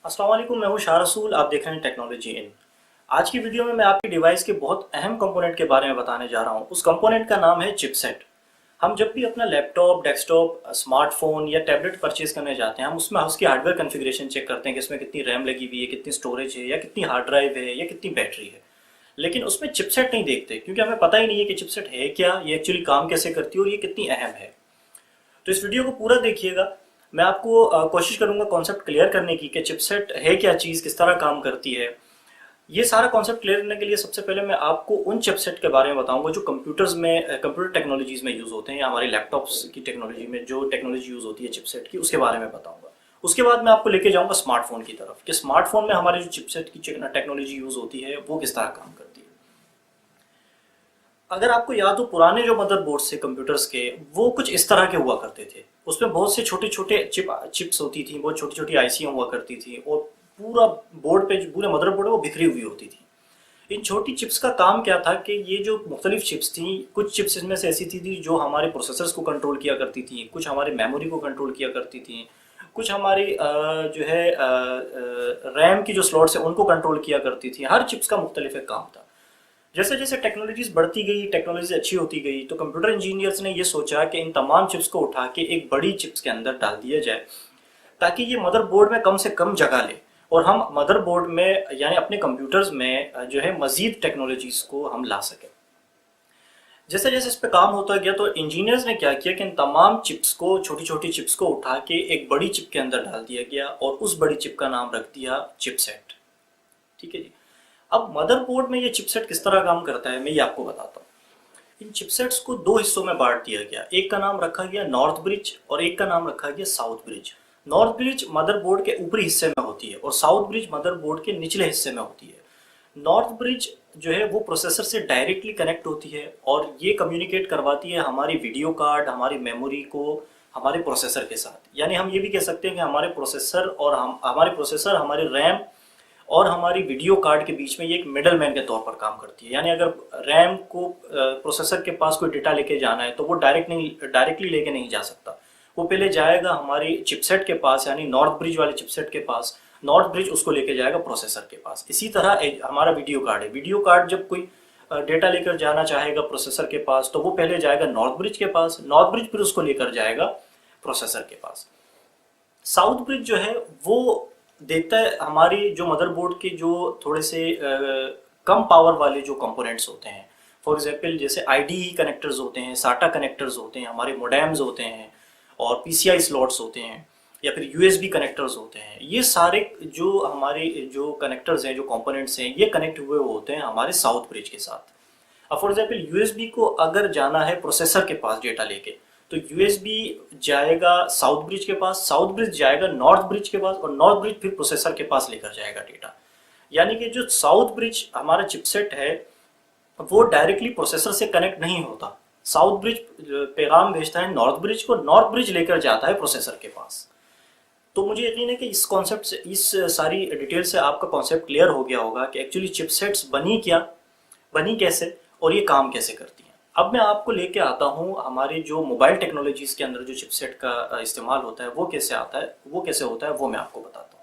अस्सलाम वालेकुम, मैं हूं शाह रसूल। आप देख रहे हैं टेक्नोलॉजी इन। आज की वीडियो में मैं आपकी डिवाइस के बहुत अहम कंपोनेंट के बारे में बताने जा रहा हूं। उस कंपोनेंट का नाम है चिपसेट। हम जब भी अपना लैपटॉप, डेस्कटॉप, स्मार्टफोन या टैबलेट परचेज करने जाते हैं, हम उसमें उसकी हार्डवेयर कॉन्फ़िगरेशन चेक करते हैं कि इसमें कितनी रैम लगी हुई है, कितनी स्टोरेज है, या कितनी हार्ड ड्राइव है, या कितनी बैटरी है। लेकिन उसमें चिपसेट नहीं देखते, क्योंकि हमें पता ही नहीं है कि चिपसेट है क्या, ये एक्चुअली काम कैसे करती है और ये कितनी अहम है। तो इस वीडियो को पूरा देखिएगा। मैं आपको कोशिश करूंगा कॉन्सेप्ट क्लियर करने की कि चिपसेट है क्या चीज़, किस तरह काम करती है। ये सारा कॉन्सेप्ट क्लियर करने के लिए सबसे पहले मैं आपको उन चिपसेट के बारे में बताऊंगा जो कंप्यूटर्स में, कंप्यूटर टेक्नोलॉजीज में यूज़ होते हैं, या हमारे लैपटॉप्स की टेक्नोलॉजी में जो टेक्नोलॉजी यूज़ होती है चिपसेट की, उसके बारे में बताऊंगा। उसके बाद मैं आपको लेके जाऊंगा स्मार्टफोन की तरफ कि स्मार्टफोन में हमारे जो चिपसेट की टेक्नोलॉजी यूज़ होती है वो किस तरह काम करती है। अगर आपको याद हो, पुराने जो मदरबोर्ड्स थे कंप्यूटर्स के, वो कुछ इस तरह के हुआ करते थे। उसमें बहुत से छोटे छोटे चिप्स होती थी, बहुत छोटी छोटी आईसियाँ हुआ करती थी, और पूरा बोर्ड पे, जो पूरे मदरबोर्ड है वो बिखरी हुई होती थी। इन छोटी चिप्स का काम क्या था कि ये जो मुख्तलिफ चिप्स थी, कुछ चिप्स इसमें से ऐसी थी जो हमारे प्रोसेसर्स को कंट्रोल किया करती थी, कुछ हमारे मेमोरी को कंट्रोल किया करती थी, कुछ हमारी जो है रैम की जो स्लॉट्स है उनको कंट्रोल किया करती थी। हर चिप्स का मुख्तलिफ एक काम था। जैसे जैसे टेक्नोलॉजीज बढ़ती गई, टेक्नोलॉजी अच्छी होती गई, तो कंप्यूटर इंजीनियर्स ने ये सोचा कि इन तमाम चिप्स को उठा के एक बड़ी चिप्स के अंदर डाल दिया जाए, ताकि ये मदरबोर्ड में कम से कम जगह ले, और हम मदरबोर्ड में यानी अपने कंप्यूटर्स में जो है मजीद टेक्नोलॉजीज को हम ला सकें। जैसे जैसे इस पे काम होता गया, तो इंजीनियर्स ने क्या किया कि इन तमाम चिप्स को, छोटी छोटी चिप्स को उठा के एक बड़ी चिप के अंदर डाल दिया गया, और उस बड़ी चिप का नाम रख दिया चिपसेट। ठीक है जी। अब मदरबोर्ड में ये चिपसेट किस तरह काम करता है, मैं ये आपको बताता हूँ। इन चिपसेट्स को दो हिस्सों में बांट दिया गया। एक का नाम रखा गया नॉर्थ ब्रिज, और एक का नाम रखा गया south bridge. North bridge motherboard के ऊपरी हिस्से में होती है, और साउथ ब्रिज मदरबोर्ड के निचले हिस्से में होती है। नॉर्थ ब्रिज जो है वो प्रोसेसर से डायरेक्टली कनेक्ट होती है, और ये कम्युनिकेट करवाती है हमारी वीडियो कार्ड, हमारी मेमोरी को हमारे प्रोसेसर के साथ। यानी हम ये भी कह सकते हैं कि हमारे प्रोसेसर और हमारे रैम और हमारी वीडियो कार्ड के बीच में ये एक मिडल मैन के तौर पर काम करती है। यानी अगर रैम को प्रोसेसर के पास कोई डेटा लेके जाना है, तो वो डायरेक्टली लेके नहीं जा सकता। वो पहले जाएगा हमारी चिपसेट के पास, यानी नॉर्थ ब्रिज वाले चिपसेट के पास। नॉर्थ ब्रिज उसको लेके जाएगा प्रोसेसर के पास। इसी तरह हमारा वीडियो कार्ड है, वीडियो कार्ड जब कोई डेटा लेकर जाना चाहेगा प्रोसेसर के पास, तो वो पहले जाएगा नॉर्थ ब्रिज के पास, नॉर्थ ब्रिज फिर उसको लेकर जाएगा प्रोसेसर के पास। साउथ ब्रिज जो है वो देता है हमारी जो मदरबोर्ड के जो थोड़े से कम पावर वाले जो कंपोनेंट्स होते हैं। फॉर एग्जांपल जैसे आईडीई कनेक्टर्स होते हैं, साटा कनेक्टर्स होते हैं, हमारे मोडेम्स होते हैं, और पीसीआई स्लॉट्स होते हैं, या फिर यूएसबी कनेक्टर्स होते हैं। ये सारे जो हमारे जो कनेक्टर्स हैं, जो कंपोनेंट्स हैं, ये कनेक्ट हुए होते हैं हमारे साउथ ब्रिज के साथ। अब फॉर एग्जाम्पल यूएसबी को अगर जाना है प्रोसेसर के पास डेटा लेके, तो यूएसबी जाएगा साउथ ब्रिज के पास, साउथ ब्रिज जाएगा नॉर्थ ब्रिज के पास, और नॉर्थ ब्रिज फिर प्रोसेसर के पास लेकर जाएगा डेटा। यानी कि जो साउथ ब्रिज हमारा चिपसेट है वो डायरेक्टली प्रोसेसर से कनेक्ट नहीं होता। साउथ ब्रिज पैगाम भेजता है नॉर्थ ब्रिज को, नॉर्थ ब्रिज लेकर जाता है प्रोसेसर के पास। तो मुझे यकीन है कि इस कॉन्सेप्ट से, इस सारी डिटेल से आपका कॉन्सेप्ट क्लियर हो गया होगा कि एक्चुअली चिपसेट्स बनी क्या, बनी कैसे, और ये काम कैसे करती हैं। अब मैं आपको लेके आता हूँ हमारे जो मोबाइल टेक्नोलॉजीज़ के अंदर जो चिपसेट का इस्तेमाल होता है वो कैसे आता है, वो कैसे होता है, वो मैं आपको बताता हूँ।